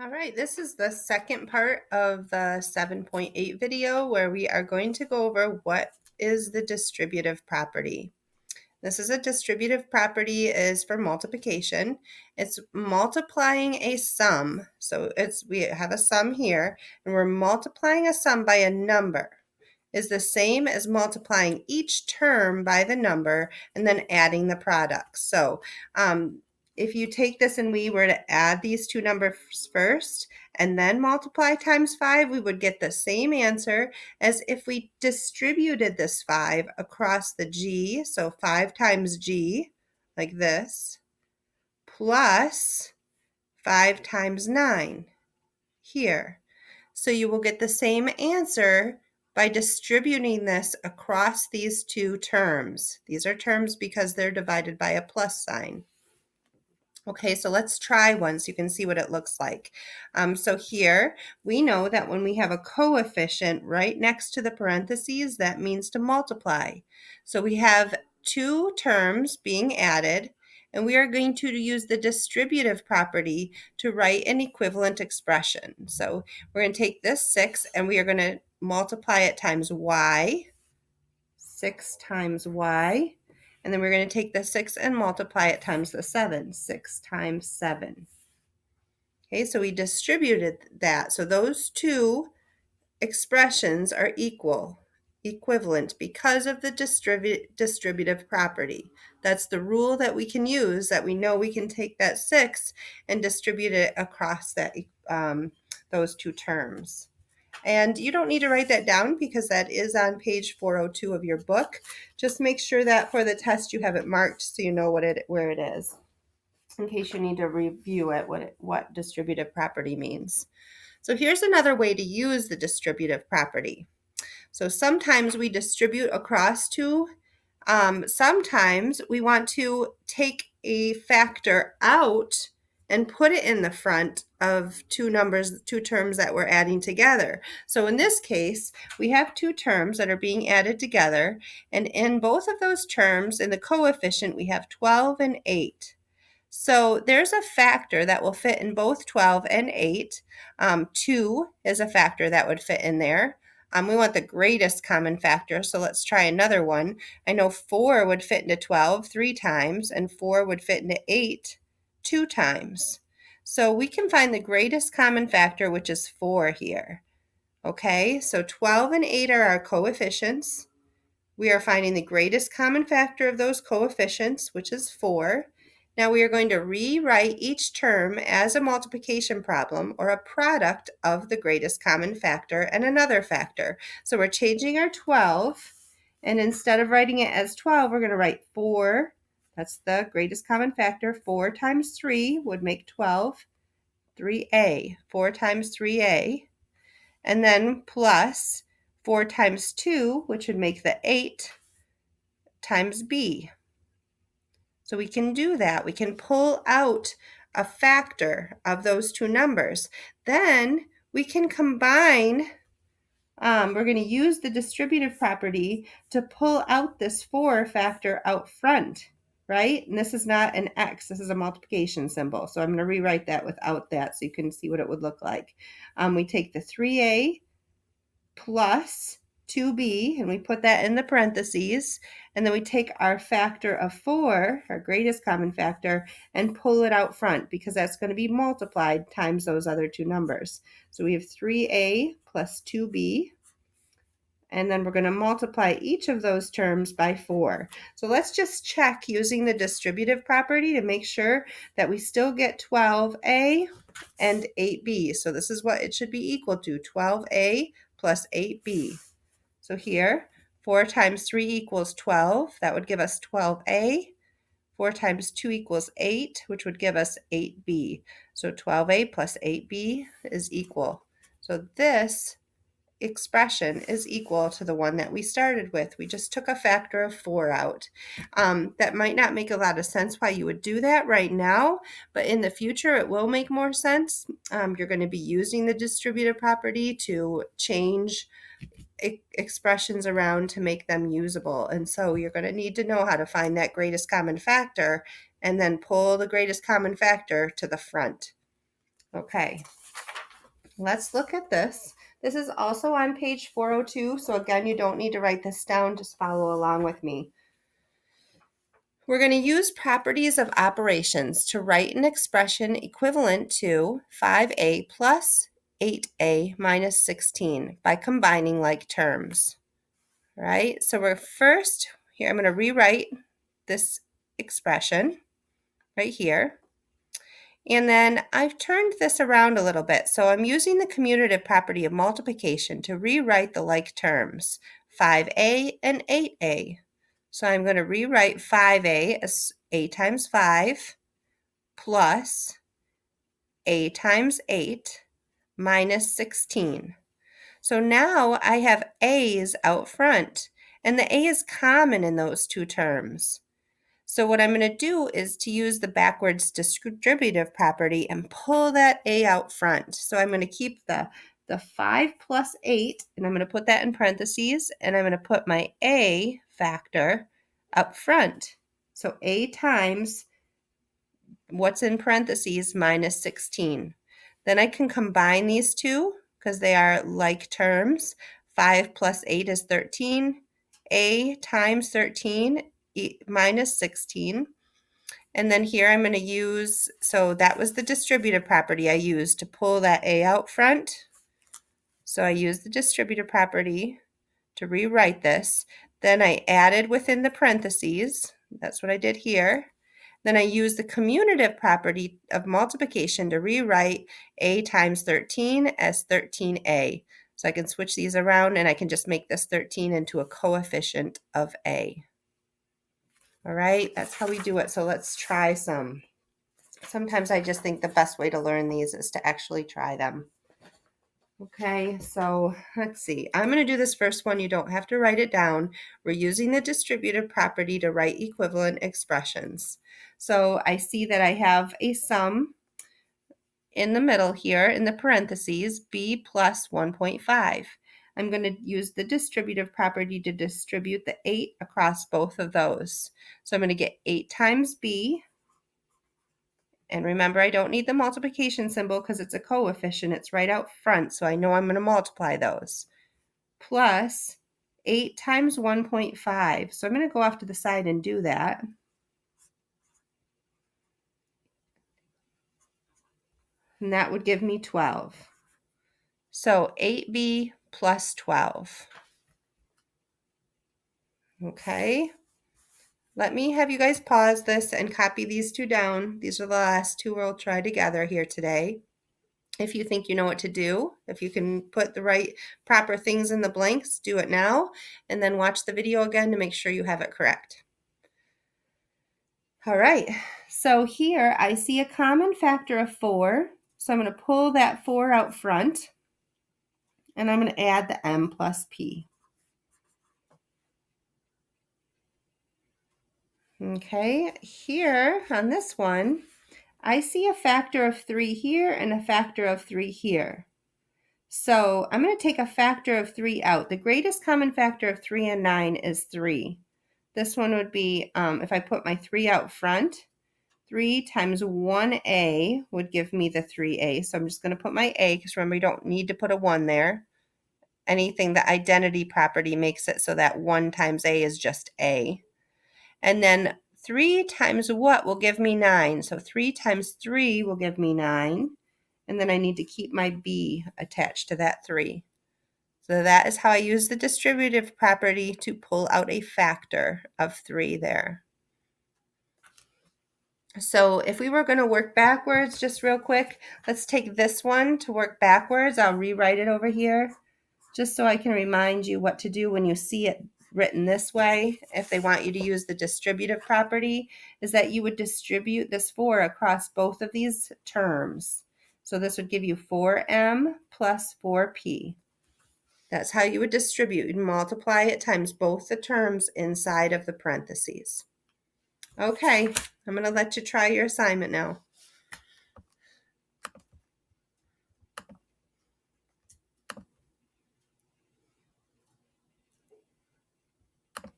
All right, this is the second part of the 7.8 video where we are going to go over what is the distributive property. This is a distributive property is for multiplication. It's multiplying a sum. So we have a sum here and we're multiplying a sum by a number is the same as multiplying each term by the number and then adding the product. So if you take this and we were to add these two numbers first and then multiply times 5, we would get the same answer as if we distributed this 5 across the g. So 5 times g, like this, plus 5 times 9 here. So you will get the same answer by distributing this across these two terms. These are terms because they're divided by a plus sign. Okay, so let's try one so you can see what it looks like. So here we know that when we have a coefficient right next to the parentheses, that means to multiply. So we have two terms being added, and we are going to use the distributive property to write an equivalent expression. So we're going to take this 6 and we are going to multiply it times y, 6 times y. And then we're going to take the 6 and multiply it times the 7, 6 times 7. Okay, so we distributed that. So those two expressions are equivalent, because of the distributive property. That's the rule that we can use, that we know we can take that 6 and distribute it across that those two terms. And you don't need to write that down because that is on page 402 of your book. Just make sure that for the test you have it marked so you know where it is, in case you need to review it, what distributive property means. So here's another way to use the distributive property. So sometimes we distribute across two. Sometimes we want to take a factor out and put it in the front of two terms that we're adding together. So in this case, we have two terms that are being added together, and in both of those terms, in the coefficient, we have 12 and 8. So there's a factor that will fit in both 12 and 8. 2 is a factor that would fit in there. We want the greatest common factor, so let's try another one. I know 4 would fit into 12 3 times, and 4 would fit into 8 2 times. So we can find the greatest common factor, which is 4 here. Okay, so 12 and 8 are our coefficients. We are finding the greatest common factor of those coefficients, which is 4. Now we are going to rewrite each term as a multiplication problem or a product of the greatest common factor and another factor. So we're changing our 12, and instead of writing it as 12, we're going to write 4. That's the greatest common factor. 4 times 3 would make 12. 3a. 4 times 3a. And then plus 4 times 2, which would make the 8, times b. So we can do that. We can pull out a factor of those two numbers. Then we can combine. We're going to use the distributive property to pull out this 4 factor out front, right? And this is not an x. This is a multiplication symbol. So I'm going to rewrite that without that so you can see what it would look like. We take the 3a plus 2b, and we put that in the parentheses, and then we take our factor of 4, our greatest common factor, and pull it out front because that's going to be multiplied times those other two numbers. So we have 3a plus 2b, and then we're going to multiply each of those terms by 4. So let's just check using the distributive property to make sure that we still get 12a and 8b. So this is what it should be equal to, 12a plus 8b. So here, 4 times 3 equals 12. That would give us 12a. 4 times 2 equals 8, which would give us 8b. So 12a plus 8b is equal. So this expression is equal to the one that we started with. We just took a factor of 4 out. That might not make a lot of sense why you would do that right now, but in the future it will make more sense. You're going to be using the distributive property to change expressions around to make them usable. And so you're going to need to know how to find that greatest common factor and then pull the greatest common factor to the front. Okay. let's look at this. This is also on page 402, so again, you don't need to write this down, just follow along with me. We're going to use properties of operations to write an expression equivalent to 5a plus 8a minus 16 by combining like terms. All right, so we're first, here I'm going to rewrite this expression right here. And then I've turned this around a little bit. So I'm using the commutative property of multiplication to rewrite the like terms, 5a and 8a. So I'm going to rewrite 5a as a times 5 plus a times 8 minus 16. So now I have a's out front, and the a is common in those two terms. So what I'm going to do is to use the backwards distributive property and pull that a out front. So I'm going to keep the 5 plus 8, and I'm going to put that in parentheses, and I'm going to put my a factor up front. So a times what's in parentheses minus 16. Then I can combine these two because they are like terms. 5 plus 8 is 13. A times 13 minus 16. And then here I'm going to use, so that was the distributive property I used to pull that a out front. So I used the distributive property to rewrite this. Then I added within the parentheses. That's what I did here. Then I used the commutative property of multiplication to rewrite a times 13 as 13a. So I can switch these around and I can just make this 13 into a coefficient of a. All right, that's how we do it. So let's try some. Sometimes I just think the best way to learn these is to actually try them. Okay, so let's see. I'm going to do this first one. You don't have to write it down. We're using the distributive property to write equivalent expressions. So I see that I have a sum in the middle here in the parentheses, b plus 1.5. I'm going to use the distributive property to distribute the 8 across both of those. So I'm going to get 8 times b. And remember, I don't need the multiplication symbol because it's a coefficient. It's right out front, so I know I'm going to multiply those. Plus 8 times 1.5. So I'm going to go off to the side and do that. And that would give me 12. So 8b plus 12. Okay. Let me have you guys pause this and copy these two down. These are the last two we'll try together here today. If you think you know what to do, if you can put the right proper things in the blanks, do it now, and then watch the video again to make sure you have it correct. All right, so here I see a common factor of 4, so I'm going to pull that 4 out front, and I'm going to add the m plus p. Okay, here on this one, I see a factor of 3 here and a factor of 3 here. So I'm going to take a factor of 3 out. The greatest common factor of 3 and 9 is 3. This one would be, if I put my 3 out front, 3 times 1a would give me the 3a. So I'm just going to put my a, because remember, you don't need to put a 1 there. Anything, the identity property makes it so that 1 times a is just a. And then 3 times what will give me 9? So 3 times 3 will give me 9. And then I need to keep my b attached to that 3. So that is how I use the distributive property to pull out a factor of 3 there. So if we were going to work backwards, just real quick, let's take this one to work backwards. I'll rewrite it over here just so I can remind you what to do when you see it written this way. If they want you to use the distributive property, is that you would distribute this 4 across both of these terms. So this would give you 4m plus 4p. That's how you would distribute. You'd multiply it times both the terms inside of the parentheses. Okay, I'm going to let you try your assignment now.